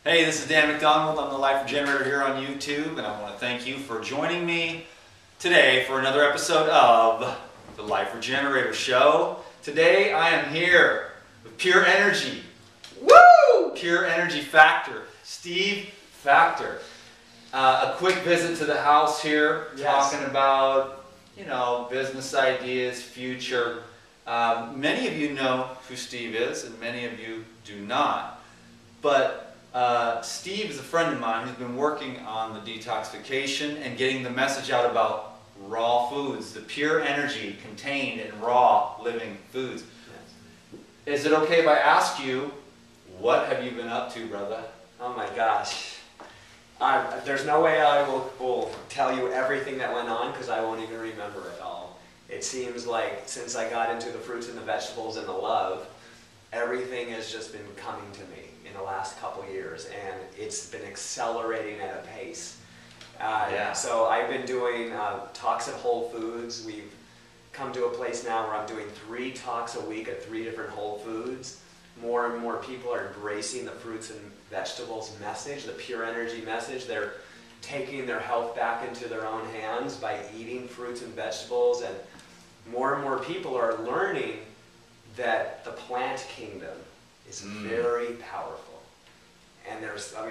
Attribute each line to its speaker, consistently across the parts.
Speaker 1: Hey, this is Dan McDonald. I'm the Life Regenerator here on YouTube, and I want to thank you for joining me today for another episode of the Life Regenerator Show. Today I am here with Pure Energy. Woo! Pure Energy Factor, Steve Factor. A quick visit to the house here, talking about, business ideas, future. Many of you know who Steve is, and many of you do not. But Steve is a friend of mine who's been working on the detoxification and getting the message out about raw foods, the pure energy contained in raw living foods. Yes. Is it okay if I ask you, what have you been up to, brother?
Speaker 2: Oh my gosh. There's no way I will tell you everything that went on because I won't even remember it all. It seems like since I got into the fruits and the vegetables and the love, everything has just been coming to me in the last couple years, and it's been accelerating at a pace. So I've been doing talks at Whole Foods. We've come to a place now where I'm doing 3 talks a week at 3 different Whole Foods. More and more people are embracing the fruits and vegetables message, the pure energy message. They're taking their health back into their own hands by eating fruits and vegetables, and more people are learning that the plant kingdom is very powerful. And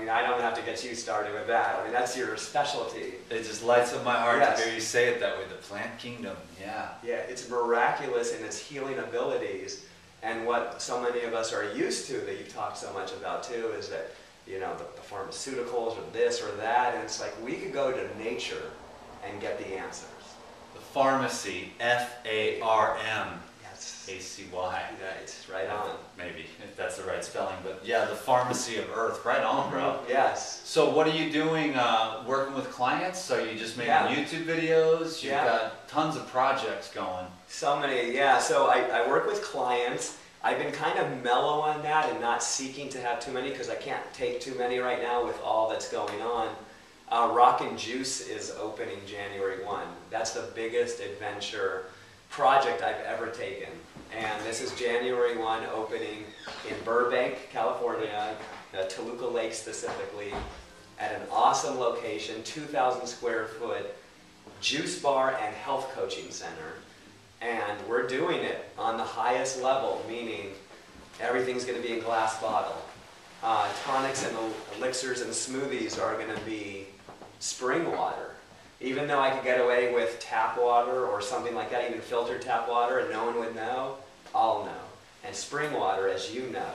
Speaker 2: I don't have to get you started with that. That's your specialty.
Speaker 1: It just lights up my heart to hear you say it that way, the plant kingdom, yeah.
Speaker 2: Yeah, it's miraculous in its healing abilities. And what so many of us are used to, that you've talked so much about too, is that, the pharmaceuticals or this or that, and it's like we could go to nature and get the answers.
Speaker 1: The pharmacy, F-A-R-M. A-C-Y.
Speaker 2: Right on.
Speaker 1: Maybe, if that's the right spelling. But yeah, the pharmacy of earth. Right on, bro.
Speaker 2: Yes.
Speaker 1: So what are you doing, working with clients? Are you just making YouTube videos? You've got tons of projects going.
Speaker 2: So many, yeah. So I work with clients. I've been kind of mellow on that and not seeking to have too many because I can't take too many right now with all that's going on. Rock and Juice is opening January 1. That's the biggest adventure project I've ever taken. And this is January 1 opening in Burbank, California, Toluca Lake specifically, at an awesome location, 2,000 square foot juice bar and health coaching center. And we're doing it on the highest level, meaning everything's going to be in glass bottle. Tonics and elixirs and smoothies are going to be spring water. Even though I could get away with tap water or something like that, even filtered tap water, and no one would know, I'll know. And spring water, as you know,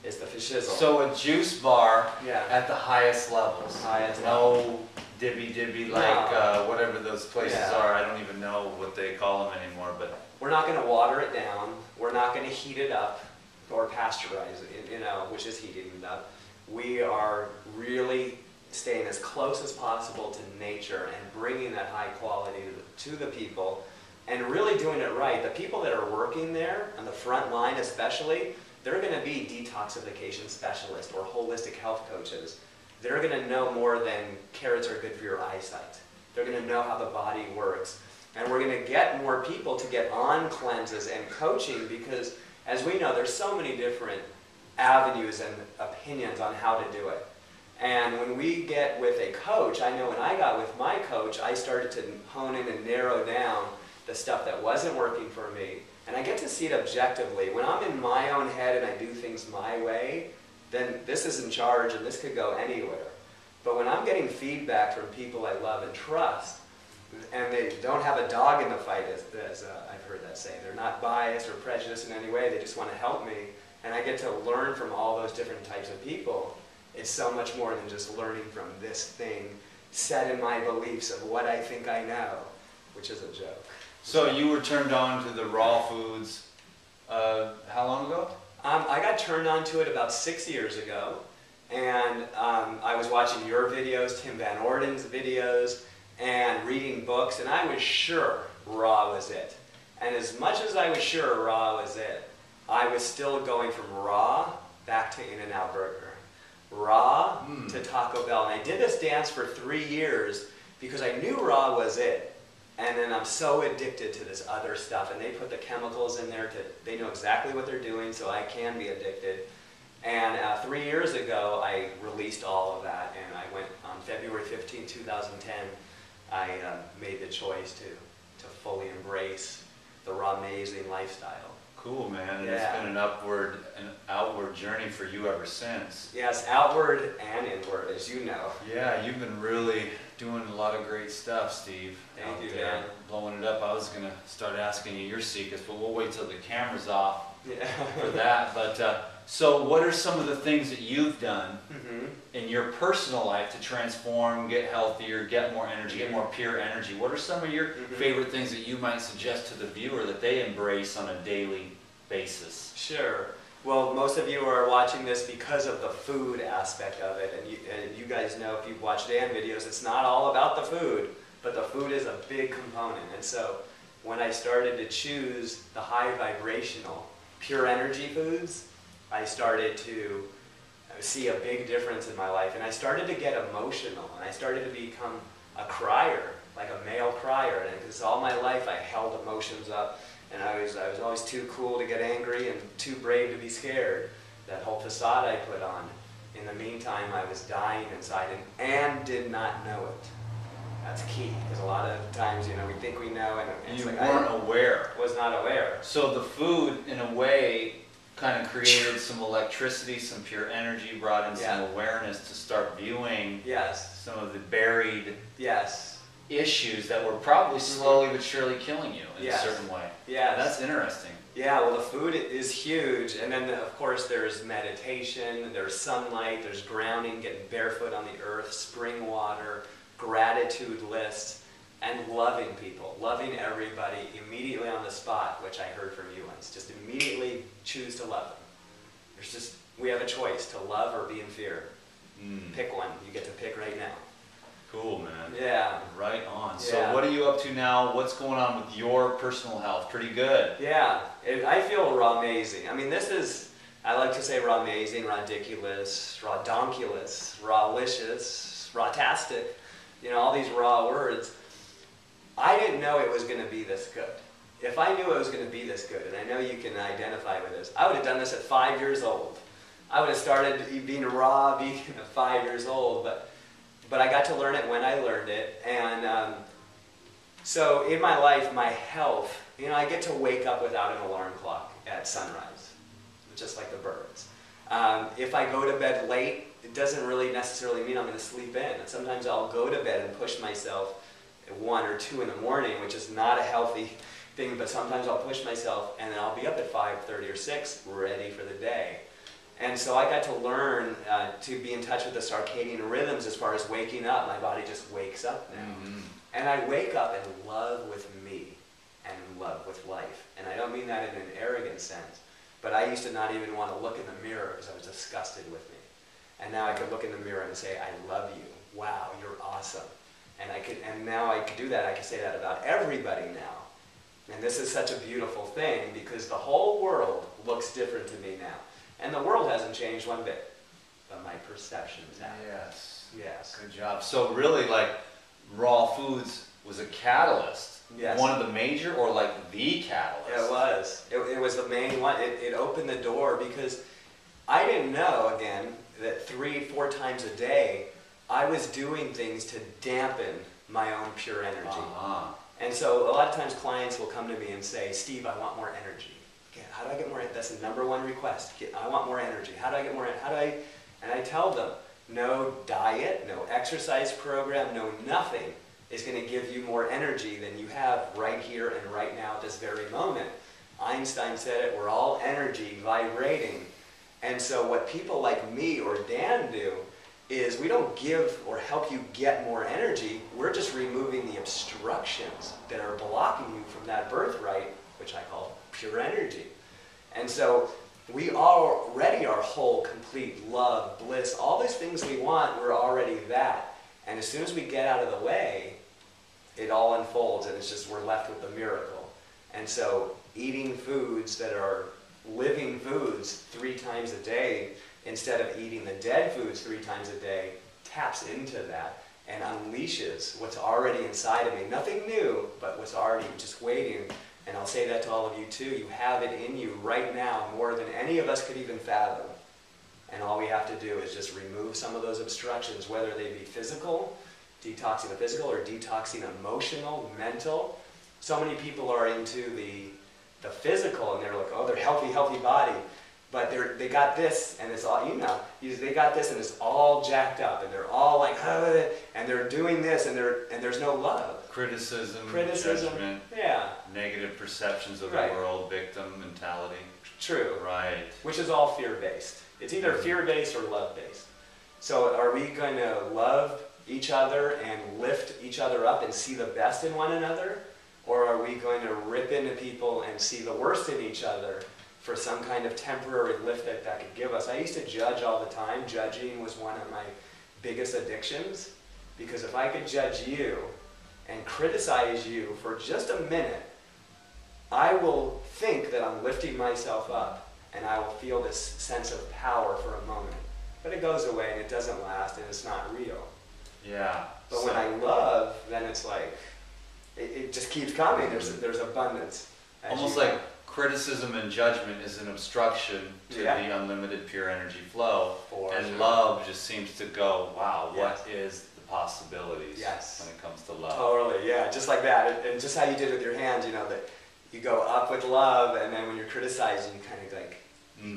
Speaker 2: is the shizzle.
Speaker 1: So a juice bar at the highest levels. No dibby like whatever those places are. I don't even know what they call them anymore. But
Speaker 2: we're not going to water it down. We're not going to heat it up or pasteurize it, which is heating it up. We are really staying as close as possible to nature and bringing that high quality to the people and really doing it right. The people that are working there, on the front line especially, they're going to be detoxification specialists or holistic health coaches. They're going to know more than carrots are good for your eyesight. They're going to know how the body works. And we're going to get more people to get on cleanses and coaching because, as we know, there's so many different avenues and opinions on how to do it. And when we get with a coach, I know when I got with my coach, I started to hone in and narrow down the stuff that wasn't working for me. And I get to see it objectively. When I'm in my own head and I do things my way, then this is in charge and this could go anywhere. But when I'm getting feedback from people I love and trust, and they don't have a dog in the fight, as I've heard that say, they're not biased or prejudiced in any way, they just want to help me, and I get to learn from all those different types of people, it's so much more than just learning from this thing set in my beliefs of what I think I know, which is a joke.
Speaker 1: So you were turned on to the raw foods how long ago?
Speaker 2: I got turned on to it about 6 years ago, and I was watching your videos, Tim Van Orden's videos, and reading books, and I was sure raw was it. And as much as I was sure raw was it, I was still going from raw back to In-N-Out Burger. Raw to Taco Bell. And I did this dance for 3 years because I knew raw was it. And then I'm so addicted to this other stuff. And they put the chemicals in there. They know exactly what they're doing, so I can be addicted. And 3 years ago, I released all of that, and I went on February 15, 2010, I made the choice to fully embrace the Rawmazing lifestyle.
Speaker 1: Cool, man. And
Speaker 2: Yeah.
Speaker 1: It's been an outward journey for you ever since.
Speaker 2: Yes, outward and inward, as you know.
Speaker 1: Yeah, you've been really doing a lot of great stuff, Steve.
Speaker 2: Thank
Speaker 1: out
Speaker 2: you,
Speaker 1: there,
Speaker 2: man.
Speaker 1: blowing it up. I was gonna start asking you your secrets, but we'll wait till the camera's off
Speaker 2: Yeah.
Speaker 1: for that. But so, what are some of the things that you've done
Speaker 2: Mm-hmm.
Speaker 1: in your personal life to transform, get healthier, get more energy, get more pure energy? What are some of your favorite things that you might suggest to the viewer that they embrace on a daily basis?
Speaker 2: Sure. Well, most of you are watching this because of the food aspect of it, and you guys know if you've watched Dan videos, it's not all about the food, but the food is a big component. And so when I started to choose the high vibrational, pure energy foods, I started to see a big difference in my life, and I started to get emotional, and I started to become a crier, like a male crier, and because all my life I held emotions up. And I was always too cool to get angry and too brave to be scared. That whole facade I put on. In the meantime, I was dying inside and did not know it. That's key, because a lot of times, we think we know, and it's
Speaker 1: You
Speaker 2: like
Speaker 1: weren't
Speaker 2: I
Speaker 1: aware.
Speaker 2: was not aware.
Speaker 1: So the food, in a way, kind of created some electricity, some pure energy, brought in some
Speaker 2: Yeah.
Speaker 1: awareness to start viewing
Speaker 2: Yes,
Speaker 1: some of the buried
Speaker 2: yes,
Speaker 1: issues that were probably slowly but surely killing you in
Speaker 2: Yes.
Speaker 1: a certain way.
Speaker 2: yes.
Speaker 1: That's interesting.
Speaker 2: Yeah, well, the food is huge, and then of course there's meditation, there's sunlight, there's grounding, getting barefoot on the earth, spring water, gratitude lists, and loving people, loving everybody immediately on the spot, which I heard from you once. Just immediately choose to love them. We have a choice to love or be in fear. Pick one. You get to pick right now.
Speaker 1: Cool, man.
Speaker 2: Yeah.
Speaker 1: Right on. So
Speaker 2: Yeah.
Speaker 1: what are you up to now? What's going on with your personal health? Pretty good.
Speaker 2: Yeah, I feel Rawmazing. I mean, I like to say Rawmazing, Rawdiculous, Rawdonkulous, Rawlicious, Rawtastic, all these raw words. I didn't know it was going to be this good. If I knew it was going to be this good, and I know you can identify with this, I would have done this at 5 years old. I would have started being a raw vegan at 5 years old, but I got to learn it when I learned it, and so in my life, my health, I get to wake up without an alarm clock at sunrise, just like the birds. If I go to bed late, it doesn't really necessarily mean I'm going to sleep in. And sometimes I'll go to bed and push myself at 1 or 2 in the morning, which is not a healthy thing, but sometimes I'll push myself, and then I'll be up at 5:30 or 6, ready for the day. And so I got to learn to be in touch with the circadian rhythms as far as waking up. My body just wakes up now. And I wake up in love with me and in love with life. And I don't mean that in an arrogant sense, but I used to not even want to look in the mirror because I was disgusted with me. And now I could look in the mirror and say, I love you. Wow, you're awesome. And now I could do that. I could say that about everybody now. And this is such a beautiful thing because the whole world looks different to me now. And the world hasn't changed one bit, but my perceptions have.
Speaker 1: Yes.
Speaker 2: Yes.
Speaker 1: Good job. So really, like, raw foods was a catalyst.
Speaker 2: Yes.
Speaker 1: One of the major, or like the catalyst?
Speaker 2: It was. It was the main one. It opened the door because I didn't know, again, that 3-4 times a day I was doing things to dampen my own pure energy. And so a lot of times clients will come to me and say, Steve, I want more energy. How do I get more? That's the number one request. I want more energy. How do I get more? And I tell them, no diet, no exercise program, no nothing is going to give you more energy than you have right here and right now at this very moment. Einstein said it, we're all energy vibrating. And so what people like me or Dan do is we don't give or help you get more energy. We're just removing the obstructions that are blocking you from that birthright, which I call pure energy. And so we already are whole, complete, love, bliss, all those things we want, we're already that. And as soon as we get out of the way, it all unfolds and it's just we're left with the miracle. And so eating foods that are living foods 3 times a day instead of eating the dead foods 3 times a day taps into that and unleashes what's already inside of me. Nothing new, but what's already just waiting. And I'll say that to all of you too. You have it in you right now more than any of us could even fathom. And all we have to do is just remove some of those obstructions, whether they be physical, detoxing the physical, or detoxing emotional, mental. So many people are into the physical, and they're like, oh, they're healthy body. But they got this, and it's all, they got this, and it's all jacked up, and they're all like, and they're doing this, and there's no love.
Speaker 1: Criticism, judgment,
Speaker 2: yeah,
Speaker 1: negative perceptions of the world, victim mentality.
Speaker 2: True.
Speaker 1: Right.
Speaker 2: Which is all fear-based. It's either fear-based or love-based. So are we going to love each other and lift each other up and see the best in one another? Or are we going to rip into people and see the worst in each other for some kind of temporary lift that could give us? I used to judge all the time. Judging was one of my biggest addictions, because if I could judge you and criticize you for just a minute, I will think that I'm lifting myself up, and I will feel this sense of power for a moment. But it goes away, and it doesn't last, and it's not real.
Speaker 1: Yeah.
Speaker 2: But when I love, then it's like, it just keeps coming. There's abundance.
Speaker 1: Almost like criticism and judgment is an obstruction to the unlimited pure energy flow. And love just seems to go, wow, what is the possibilities when it comes to love?
Speaker 2: Totally, yeah, just like that. And just how you did with your hands, that you go up with love, and then when you're criticizing, you kind of like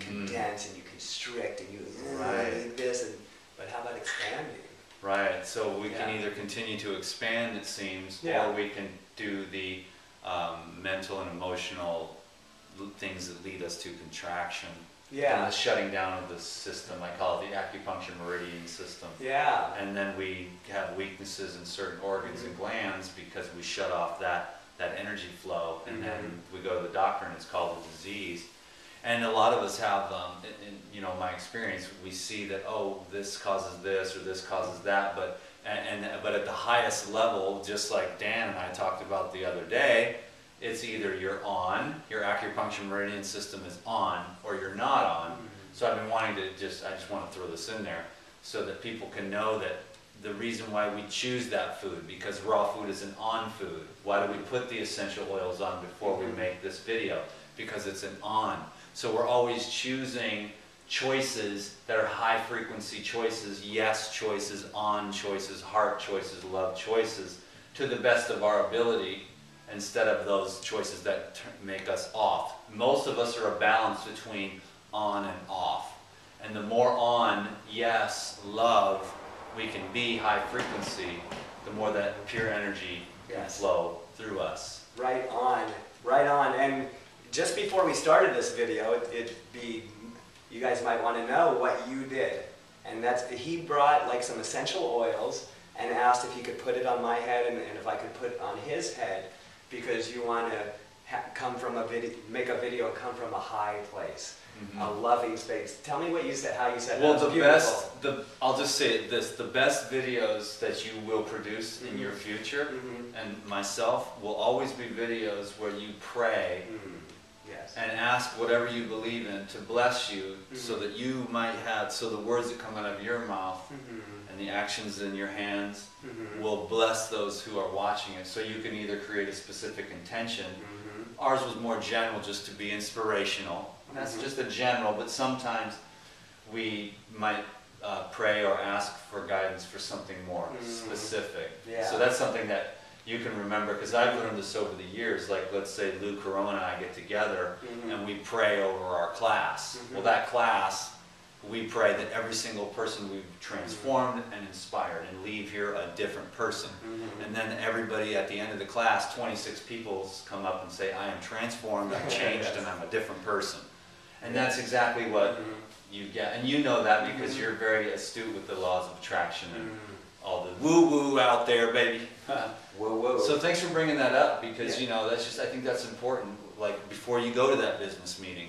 Speaker 2: condense and you constrict and you like this. But how about expanding?
Speaker 1: Right, so we can either continue to expand, it seems, or we can do the mental and emotional things that lead us to contraction. And the shutting down of the system. I call it the acupuncture meridian system.
Speaker 2: Yeah.
Speaker 1: And then we have weaknesses in certain organs and glands because we shut off that energy flow, and then we go to the doctor and it's called a disease. And a lot of us have, in my experience, we see that, oh, this causes this or this causes that, but at the highest level, just like Dan and I talked about the other day, it's either you're on, your acupuncture meridian system is on, or you're not on. So I've been wanting to I just want to throw this in there so that people can know that the reason why we choose that food, because raw food is an on food. Why do we put the essential oils on before we make this video? Because it's an on. So we're always choosing choices that are high frequency choices, yes choices, on choices, heart choices, love choices, to the best of our ability, instead of those choices that make us off. Most of us are a balance between on and off. And the more on, yes, love, we can be high frequency, the more that pure energy can flow through us.
Speaker 2: Right on, right on. And just before we started this video, you guys might want to know what you did. And he brought like some essential oils and asked if he could put it on my head and if I could put it on his head, because you want to make a video come from a high place, a loving space. Tell me what you said, how you said that.
Speaker 1: Well, I'll just say this, the best videos that you will produce in your future, and myself, will always be videos where you pray and ask whatever you believe in to bless you, so that you might have, so the words that come out of your mouth and the actions in your hands will bless those who are watching it. So you can either create a specific intention. Ours was more general, just to be inspirational. And that's just a general, but sometimes we might pray or ask for guidance for something more specific. So that's something that you can remember, because I've learned this over the years. Like, let's say Lou Corona and I get together and we pray over our class. Well, that class, we pray that every single person we've transformed and inspired and leave here a different person. And then everybody at the end of the class, 26 people come up and say, I am transformed, I'm changed, and I'm a different person. And that's exactly what you get. And you know that because you're very astute with the laws of attraction and all the woo-woo out there, baby.
Speaker 2: Whoa.
Speaker 1: So thanks for bringing that up, because that's just, I think that's important. Like, before you go to that business meeting,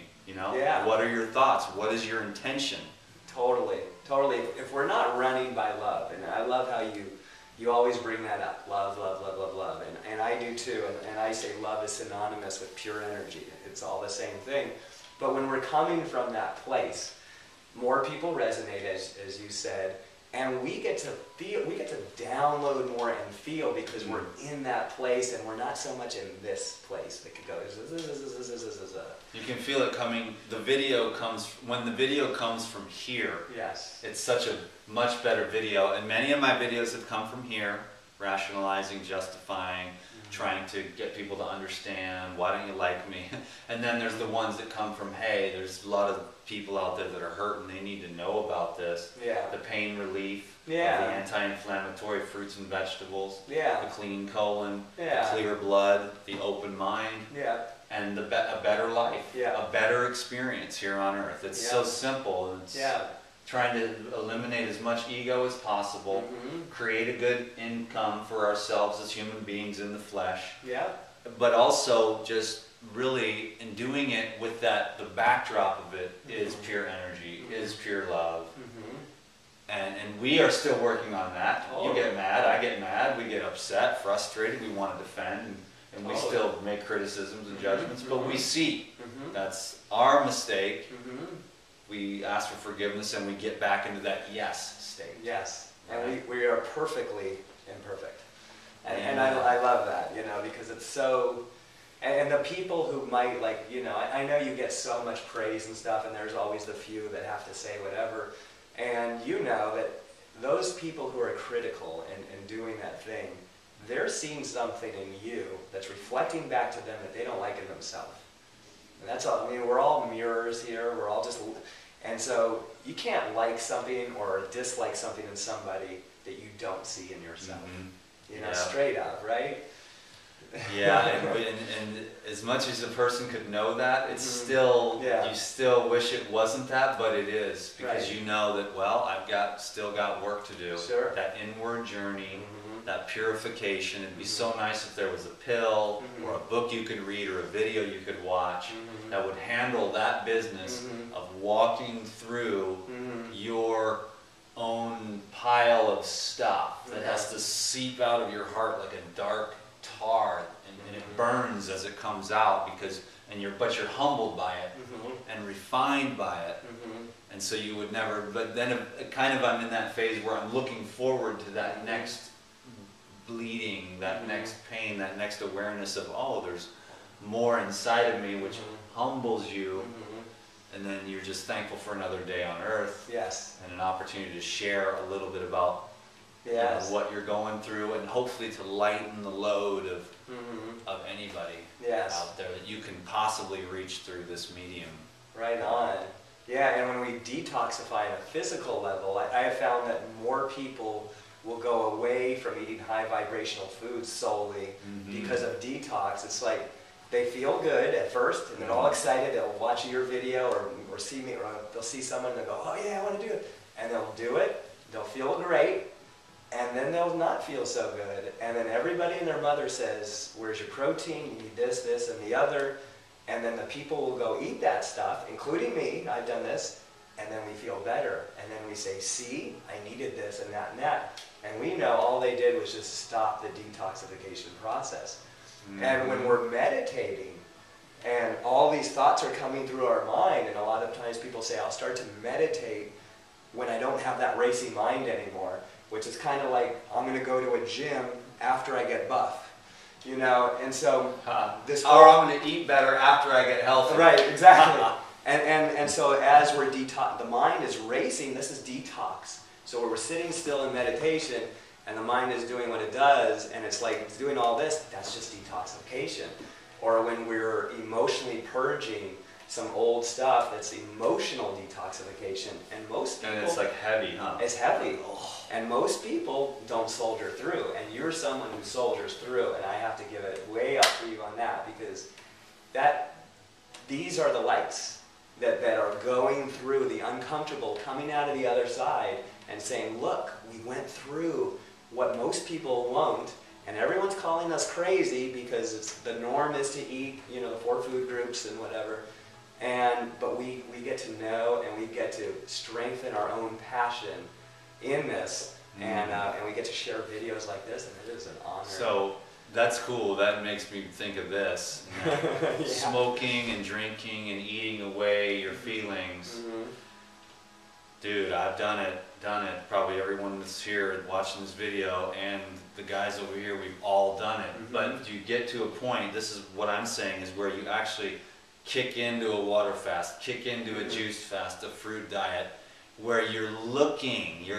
Speaker 1: what are your thoughts? What is your intention?
Speaker 2: Totally. If we're not running by love, and I love how you always bring that up, love, and I do too. And I say love is synonymous with pure energy. It's all the same thing. But when we're coming from that place, more people resonate, as you said, And we get to feel, we get to download more and feel because we're in that place and we're not so much in this place that could go.
Speaker 1: You can feel it coming. The video comes, when the video comes from here.
Speaker 2: Yes.
Speaker 1: It's such a much better video. And many of my videos have come from here, rationalizing, justifying, trying to get people to understand, why don't you like me? And then there's the ones that come from, hey, there's a lot of people out there that are hurting, they need to know about this.
Speaker 2: Yeah.
Speaker 1: The pain relief,
Speaker 2: Yeah.
Speaker 1: the anti-inflammatory fruits and vegetables,
Speaker 2: Yeah.
Speaker 1: the clean colon,
Speaker 2: Yeah.
Speaker 1: the clear blood, the open mind,
Speaker 2: Yeah.
Speaker 1: and a better life,
Speaker 2: Yeah.
Speaker 1: a better experience here on earth. It's
Speaker 2: Yeah.
Speaker 1: so simple. And it's
Speaker 2: Yeah.
Speaker 1: trying to eliminate as much ego as possible, create a good income for ourselves as human beings in the flesh,
Speaker 2: Yeah.
Speaker 1: but also just really in doing it with that, the backdrop of it is pure energy, is pure love. And we are still working on that. You get mad, I get mad, we get upset, frustrated, we want to defend, and we still make criticisms and judgments, but we see that's our mistake. We ask for forgiveness and we get back into that yes state.
Speaker 2: Yes.
Speaker 1: Right.
Speaker 2: And we are perfectly imperfect. And I love that, you know, because it's so, and the people who might, like, you know, I know you get so much praise and stuff, and there's always the few that have to say whatever, and you know that those people who are critical and doing that thing, they're seeing something in you that's reflecting back to them that they don't like in themselves. And that's all. I mean, we're all mirrors here. We're all just, and so you can't like something or dislike something in somebody that you don't see in yourself. You know, straight up, right?
Speaker 1: Yeah, and as much as a person could know that, it's still, you still wish it wasn't that, but it is, because you know that, well, I've still got work to do.
Speaker 2: Sure.
Speaker 1: That inward journey, that purification. It'd be so nice if there was a pill or a book you could read or a video you could watch that would handle that business of walking through your own pile of stuff that has to seep out of your heart like a dark tar, and it burns as it comes out, because but you're humbled by it and refined by it. And so you would never, but then kind of I'm in that phase where I'm looking forward to that next bleeding, that next pain, that next awareness of, oh, there's more inside of me, which humbles you. And then you're just thankful for another day on earth.
Speaker 2: Yes.
Speaker 1: And an opportunity to share a little bit about what you're going through, and hopefully to lighten the load of anybody out there that you can possibly reach through this medium.
Speaker 2: Right on. Yeah, and when we detoxify on a physical level, I have found that more people will go away from eating high vibrational foods solely because of detox. It's like they feel good at first, and they're all excited. They'll watch your video or see me, or they'll see someone and they'll go, oh yeah, I want to do it. And they'll do it. They'll feel great. And then they'll not feel so good. And then everybody and their mother says, where's your protein? You need this, this, and the other. And then the people will go eat that stuff, including me. I've done this. And then we feel better. And then we say, see, I needed this and that and that. And we know all they did was just stop the detoxification process. And when we're meditating, and all these thoughts are coming through our mind, and a lot of times people say, I'll start to meditate when I don't have that racing mind anymore, which is kind of like, I'm going to go to a gym after I get buff, you know, and so this...
Speaker 1: Or I'm going to eat better after I get healthy.
Speaker 2: Right, exactly. and so as we're the mind is racing, this is detox. So we're sitting still in meditation, and the mind is doing what it does, and it's like, it's doing all this, that's just detoxification. Or when we're emotionally purging some old stuff, that's emotional detoxification. And most people...
Speaker 1: And it's like heavy, huh?
Speaker 2: It's heavy. And most people don't soldier through. And you're someone who soldiers through, and I have to give it way up for you on that, because these are the lights that are going through the uncomfortable, coming out of the other side, and saying, look, we went through what most people won't, and everyone's calling us crazy because the norm is to eat, you know, the 4 food groups and whatever. But we get to know, and we get to strengthen our own passion in this, and we get to share videos like this, and it is an honor.
Speaker 1: So that's cool. That makes me think of this. You know, smoking and drinking and eating away your feelings. Dude, I've done it. done it. Probably everyone that's here watching this video and the guys over here, we've all done it. But you get to a point, this is what I'm saying, is where you actually kick into a water fast, kick into a juice fast, a fruit diet, where you're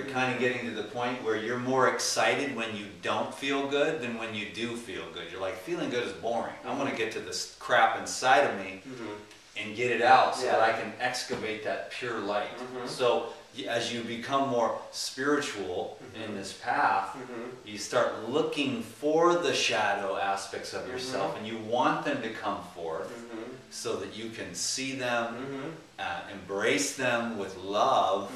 Speaker 1: kind of getting to the point where you're more excited when you don't feel good than when you do feel good. You're like, feeling good is boring. I want to get to this crap inside of me and get it out so that I can excavate that pure light. So as you become more spiritual in this path, you start looking for the shadow aspects of yourself, and you want them to come forth so that you can see them, embrace them with love,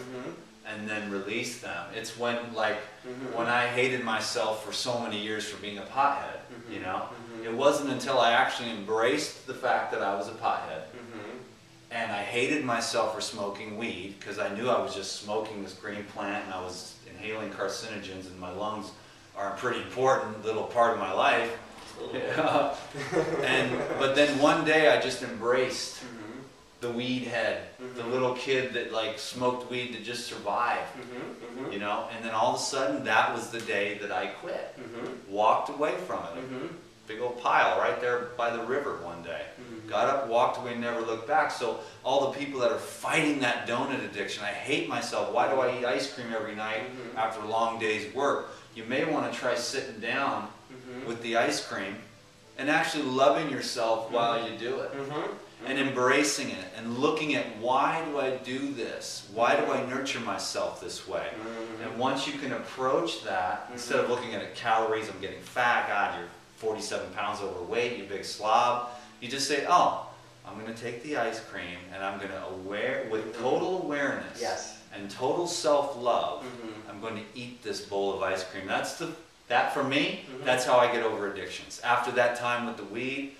Speaker 1: and then release them. It's when, like, when I hated myself for so many years for being a pothead, you know? It wasn't until I actually embraced the fact that I was a pothead, and I hated myself for smoking weed, because I knew I was just smoking this green plant and I was inhaling carcinogens, and my lungs are a pretty important little part of my life. But then one day I just embraced the weed head, the little kid that like smoked weed to just survive, you know, and then all of a sudden that was the day that I quit, walked away from it. Big old pile right there by the river one day. Got up, walked away, never looked back. So all the people that are fighting that donut addiction, I hate myself, why do I eat ice cream every night after a long day's work? You may want to try sitting down with the ice cream and actually loving yourself while you do it. And embracing it and looking at, why do I do this? Why do I nurture myself this way? And once you can approach that, instead of looking at calories, I'm getting fat, God, you're 47 pounds overweight, you big slob, you just say, oh, I'm going to take the ice cream and I'm going to, with total awareness and total self-love, I'm going to eat this bowl of ice cream. That for me, that's how I get over addictions. After that time with the weed,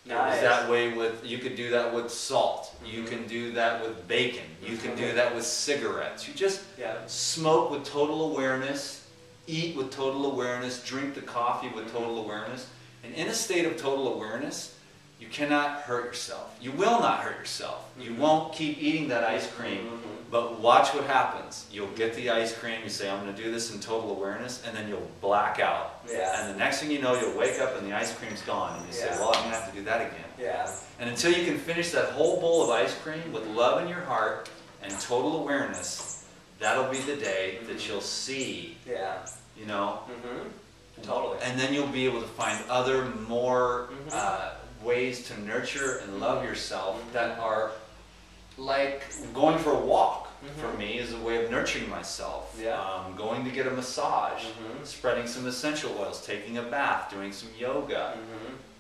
Speaker 1: it was that way with, you could do that with salt, you can do that with bacon, you can do that with cigarettes. You just smoke with total awareness, eat with total awareness, drink the coffee with total awareness. And in a state of total awareness, you cannot hurt yourself. You will not hurt yourself. You won't keep eating that ice cream, but watch what happens. You'll get the ice cream, you say, I'm going to do this in total awareness, and then you'll black out. And the next thing you know, you'll wake up and the ice cream's gone, and you say, well, I'm going to have to do that again. And until you can finish that whole bowl of ice cream with love in your heart and total awareness, that'll be the day that you'll see, you know,
Speaker 2: Totally.
Speaker 1: and then you'll be able to find other more ways to nurture and love yourself that are like going for a walk. For me, is a way of nurturing myself. Going to get a massage, spreading some essential oils, taking a bath, doing some yoga.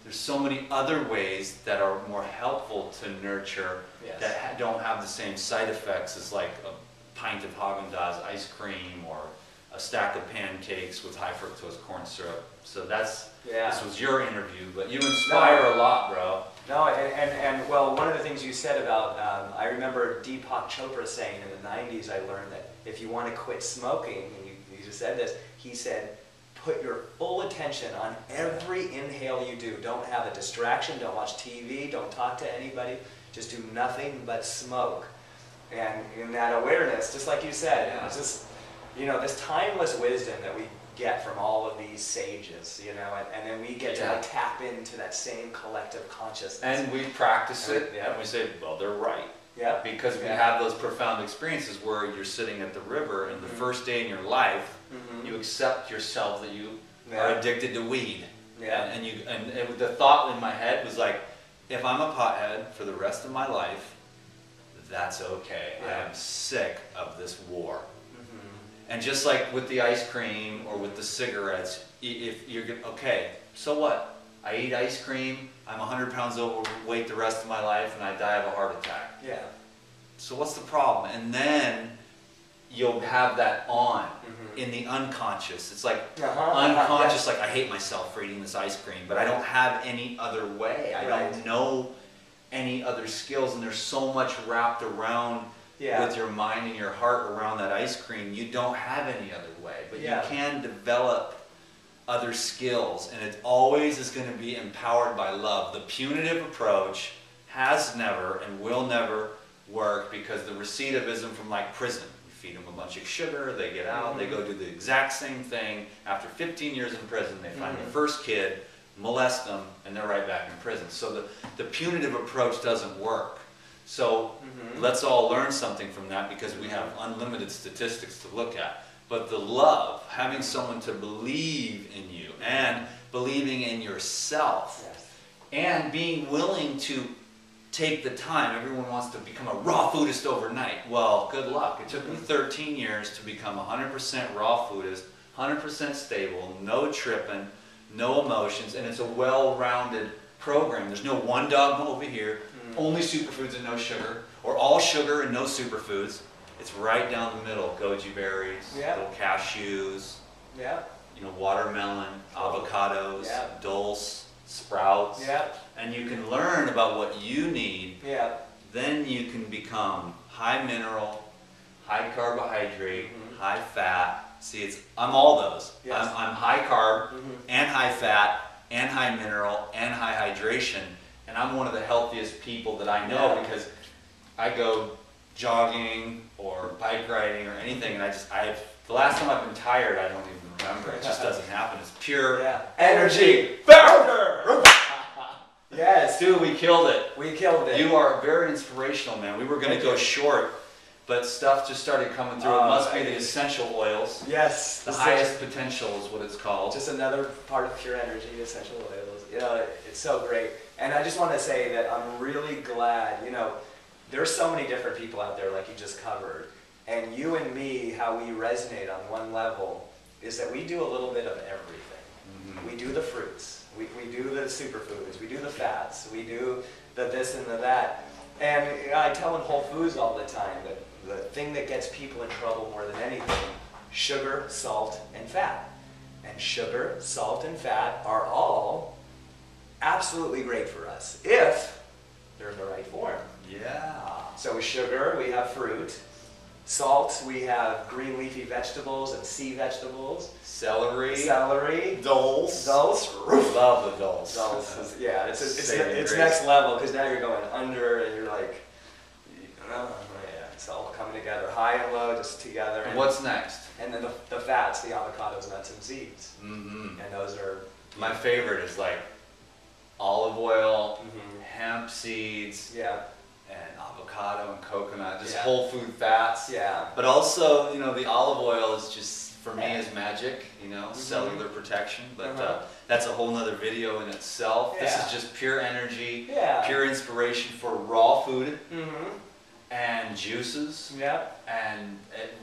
Speaker 1: There's so many other ways that are more helpful to nurture that don't have the same side effects as like a pint of Haagen-Dazs ice cream or a stack of pancakes with high fructose corn syrup. So that's, this was your interview, but you inspire a lot, bro.
Speaker 2: No, and well, one of the things you said about, I remember Deepak Chopra saying in the 90s, I learned that if you want to quit smoking, and you just said this, he said, put your full attention on every inhale you do. Don't have a distraction, don't watch TV, don't talk to anybody, just do nothing but smoke. And in that awareness, just like you said, it's just, you know, this timeless wisdom that we get from all of these sages, you know, and then we get to like tap into that same collective consciousness.
Speaker 1: And we practice it, and we say, well, they're right. Because we have those profound experiences where you're sitting at the river, and the first day in your life, you accept yourself that you are addicted to weed. And the thought in my head was like, if I'm a pothead for the rest of my life, that's okay. I am sick of this war. And just like with the ice cream or with the cigarettes, if you're okay, so what? I eat ice cream, I'm 100 pounds overweight the rest of my life, and I die of a heart attack. So what's the problem? And then you'll have that on in the unconscious. It's like unconscious, like I hate myself for eating this ice cream, but I don't have any other way. I don't know any other skills, and there's so much wrapped around with your mind and your heart around that ice cream. You don't have any other way, but you can develop other skills, and it always is going to be empowered by love. The punitive approach has never and will never work, because the recidivism from like prison, you feed them a bunch of sugar, they get out, they go do the exact same thing. After 15 years in prison, they find the first kid, molest them, and they're right back in prison. So the punitive approach doesn't work. So let's all learn something from that, because we have unlimited statistics to look at. But the love, having someone to believe in you and believing in yourself, and being willing to take the time. Everyone wants to become a raw foodist overnight. Well, good luck. It took me 13 years to become 100% raw foodist, 100% stable, no tripping, no emotions, and it's a well-rounded program. There's no one dogma over here, only superfoods and no sugar, or all sugar and no superfoods. It's right down the middle. Goji berries, little cashews, watermelon, avocados, dulse, sprouts. And you can learn about what you need. Then you can become high mineral, high carbohydrate, high fat. See, I'm all those. I'm high carb and high fat and high mineral and high hydration. And I'm one of the healthiest people that I know, because I go jogging or bike riding or anything, and the last time I've been tired, I don't even remember. It just doesn't happen. It's pure energy. Founder!
Speaker 2: Yes.
Speaker 1: Dude, we killed it.
Speaker 2: We killed it.
Speaker 1: You are very inspirational, man. We were going to go short, but stuff just started coming through. It must be the essential oils.
Speaker 2: Yes.
Speaker 1: The highest potential is what it's called.
Speaker 2: Just another part of pure energy, essential oils. You know, it's so great. And I just want to say that I'm really glad, there's so many different people out there, like you just covered. And you and me, how we resonate on one level is that we do a little bit of everything. We do the fruits. We do the superfoods. We do the fats. We do the this and the that. And I tell in Whole Foods all the time that the thing that gets people in trouble more than anything, sugar, salt, and fat. And sugar, salt, and fat are all absolutely great for us if they're in the right form. So with sugar, we have fruit. Salt, we have green leafy vegetables and sea vegetables.
Speaker 1: Celery.
Speaker 2: Dulse.
Speaker 1: Love the dulse.
Speaker 2: Dulse. Yeah, it's next level, because now you're going under and you're like, it's all coming together. High and low, just together.
Speaker 1: And what's next?
Speaker 2: And then the fats, the avocados, nuts, and seeds. And those are...
Speaker 1: My favorite is like olive oil, hemp seeds, and avocado and coconut, just whole food fats. But also, the olive oil is just, for me, is magic, cellular protection. But that's a whole nother video in itself. This is just pure energy, pure inspiration for raw food and juices. And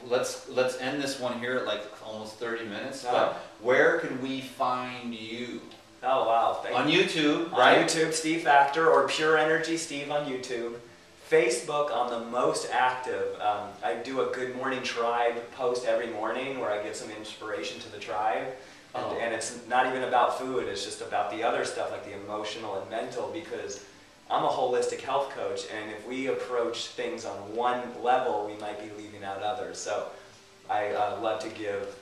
Speaker 1: let's end this one here at like almost 30 minutes. But where can we find you?
Speaker 2: Oh, wow.
Speaker 1: On YouTube, right?
Speaker 2: On YouTube, Steve Factor, or Pure Energy Steve on YouTube. Facebook, I'm the most active. I do a Good Morning Tribe post every morning where I give some inspiration to the tribe. And it's not even about food, it's just about the other stuff, like the emotional and mental, because I'm a holistic health coach, and if we approach things on one level, we might be leaving out others. So I love to give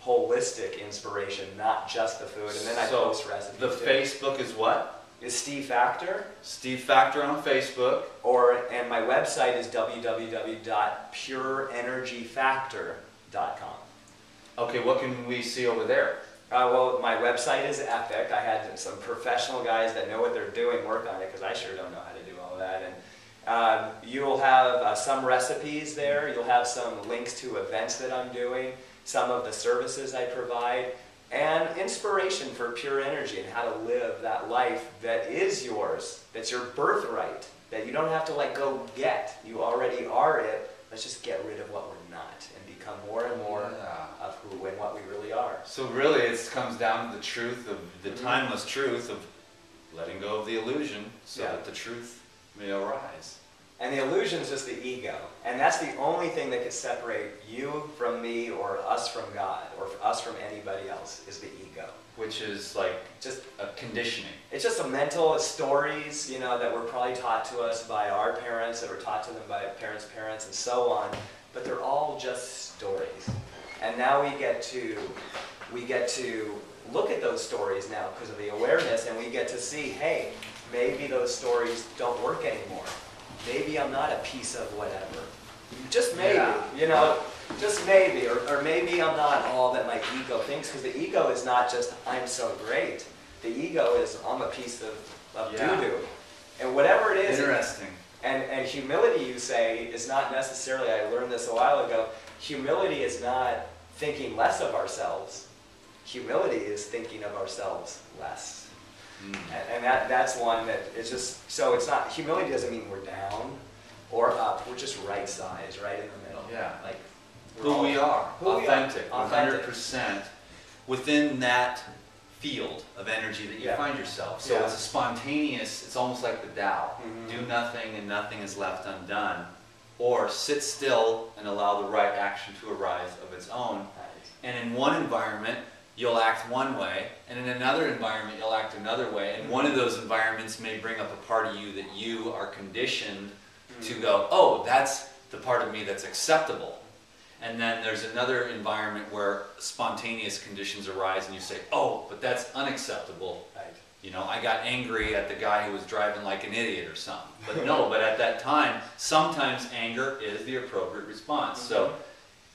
Speaker 2: holistic inspiration, not just the food, and then I post recipes.
Speaker 1: The Facebook is what?
Speaker 2: Is Steve Factor.
Speaker 1: Steve Factor on Facebook.
Speaker 2: And my website is www.pureenergyfactor.com.
Speaker 1: Okay, what can we see over there?
Speaker 2: Well, my website is epic. I had some professional guys that know what they're doing work on it, because I sure don't know how to do all that. And you'll have some recipes there. You'll have some links to events that I'm doing, some of the services I provide, and inspiration for pure energy and how to live that life that is yours, that's your birthright, that you don't have to go get. You already are it. Let's just get rid of what we're not and become more and more of who and what we really are.
Speaker 1: So really it comes down to the truth of the timeless truth of letting go of the illusion so that the truth may arise.
Speaker 2: And the illusion is just the ego. And that's the only thing that can separate you from me, or us from God, or us from anybody else, is the ego.
Speaker 1: Which is like just a conditioning.
Speaker 2: It's just a mental stories, that were probably taught to us by our parents, that were taught to them by parents' parents, and so on. But they're all just stories. And now we get to look at those stories now because of the awareness, and we get to see, hey, maybe those stories don't work anymore. Maybe I'm not a piece of whatever. Just maybe. Just maybe, or maybe I'm not all that my ego thinks, because the ego is not just, I'm so great. The ego is, I'm a piece of
Speaker 1: Yeah.
Speaker 2: doo-doo. And whatever it is,
Speaker 1: Interesting.
Speaker 2: and humility, you say, is not necessarily, I learned this a while ago, humility is not thinking less of ourselves. Humility is thinking of ourselves less.
Speaker 1: Mm.
Speaker 2: And that's one that it's just, so it's not, humility doesn't mean we're down or up, we're just right size, right in the middle.
Speaker 1: Yeah.
Speaker 2: Like,
Speaker 1: Who we are,
Speaker 2: Who we are.
Speaker 1: authentic,
Speaker 2: Authentic.
Speaker 1: 100% within that field of energy that you
Speaker 2: Yeah.
Speaker 1: find yourself. So
Speaker 2: Yeah.
Speaker 1: it's a spontaneous, it's almost like the Tao.
Speaker 2: Mhm.
Speaker 1: Do nothing and nothing is left undone. Or sit still and allow the right action to arise of its own. And in one environment, you'll act one way, and in another environment, you'll act another way. And one of those environments may bring up a part of you that you are conditioned to go, oh, that's the part of me that's acceptable. And then there's another environment where spontaneous conditions arise and you say, oh, but that's unacceptable.
Speaker 2: Right.
Speaker 1: You know, I got angry at the guy who was driving like an idiot or something. But no, but at that time, sometimes anger is the appropriate response. So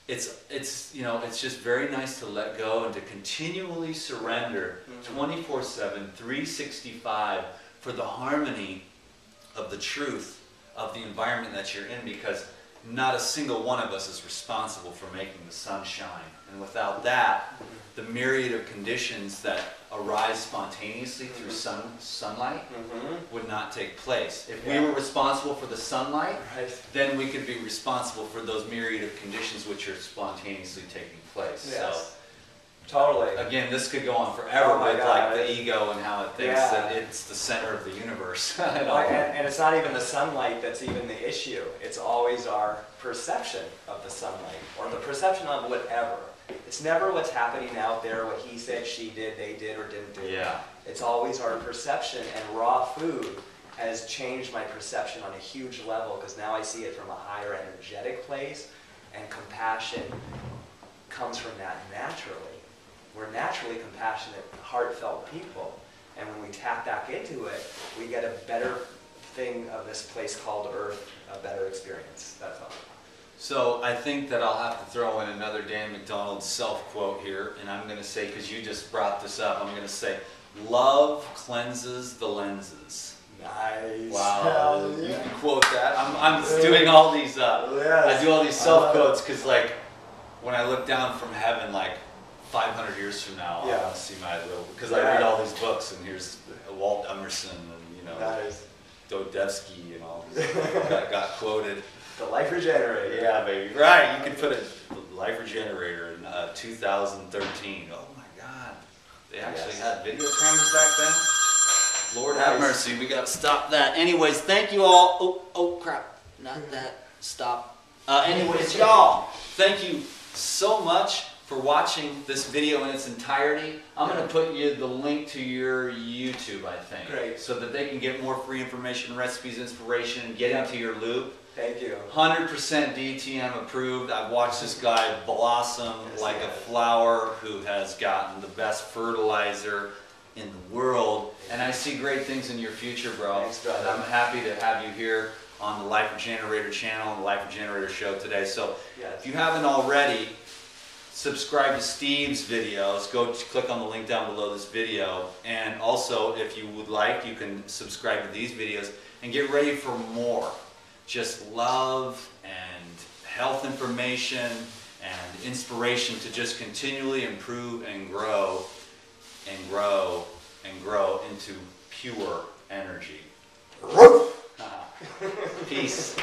Speaker 1: it's you know, it's just very nice to let go and to continually surrender 24/7, 365 for the harmony of the truth of the environment that you're in, because not a single one of us is responsible for making the sun shine. And without that, the myriad of conditions that arise spontaneously through sunlight would not take place. If we were responsible for the sunlight,
Speaker 2: Right.
Speaker 1: then we could be responsible for those myriad of conditions which are spontaneously taking place.
Speaker 2: Yes. Totally.
Speaker 1: So again, this could go on forever
Speaker 2: Oh my
Speaker 1: with
Speaker 2: God.
Speaker 1: like the ego and how it thinks
Speaker 2: Yeah.
Speaker 1: that it's the center of the universe. I
Speaker 2: Well,
Speaker 1: don't-
Speaker 2: and it's not even the sunlight that's even the issue. It's always our perception of the sunlight, or the perception of whatever. It's never what's happening out there, what he said, she did, they did, or didn't do.
Speaker 1: Yeah.
Speaker 2: It's always our perception, and raw food has changed my perception on a huge level, because now I see it from a higher energetic place, and compassion comes from that naturally. We're naturally compassionate, heartfelt people, and when we tap back into it, we get a better thing of this place called Earth, a better experience. That's all.
Speaker 1: So I think that I'll have to throw in another Dan McDonald self-quote here, and I'm going to say, because you just brought this up, I'm going to say, love cleanses the lenses.
Speaker 2: Nice.
Speaker 1: Wow,
Speaker 2: Hell
Speaker 1: you
Speaker 2: yeah.
Speaker 1: can quote that. I'm doing all these, I do all these self-quotes, because like, when I look down from heaven, like, 500 years from now, I
Speaker 2: Yeah.
Speaker 1: want to see my little, because I read all these books, and here's Walt Emerson, and you know,
Speaker 2: Nice.
Speaker 1: Dostoevsky, and all these that got quoted.
Speaker 2: The Life Regenerator.
Speaker 1: Yeah, baby. Right, you could put a Life Regenerator in 2013. Oh my God. They actually had video cameras back then? Lord have
Speaker 2: Nice.
Speaker 1: mercy, we gotta stop that. Anyways, thank you all. Oh crap. Not that. Stop. Anyways, y'all, thank you so much for watching this video in its entirety. I'm going to put you the link to your YouTube, I think.
Speaker 2: Great.
Speaker 1: So that they can get more free information, recipes, inspiration, and get into your loop.
Speaker 2: Thank you.
Speaker 1: 100% DTM approved. I've watched this guy blossom
Speaker 2: Yes,
Speaker 1: like
Speaker 2: he
Speaker 1: a
Speaker 2: has.
Speaker 1: flower who has gotten the best fertilizer in the world. And I see great things in your future, bro.
Speaker 2: Thanks, brother.
Speaker 1: And I'm happy to have you here on the Life Regenerator channel and the Life Regenerator show today. So
Speaker 2: Yes.
Speaker 1: if you haven't already, subscribe to Steve's videos. Go click on the link down below this video. And also, if you would like, you can subscribe to these videos and get ready for more. Just love and health information and inspiration to just continually improve and grow and grow and grow into pure energy. Peace.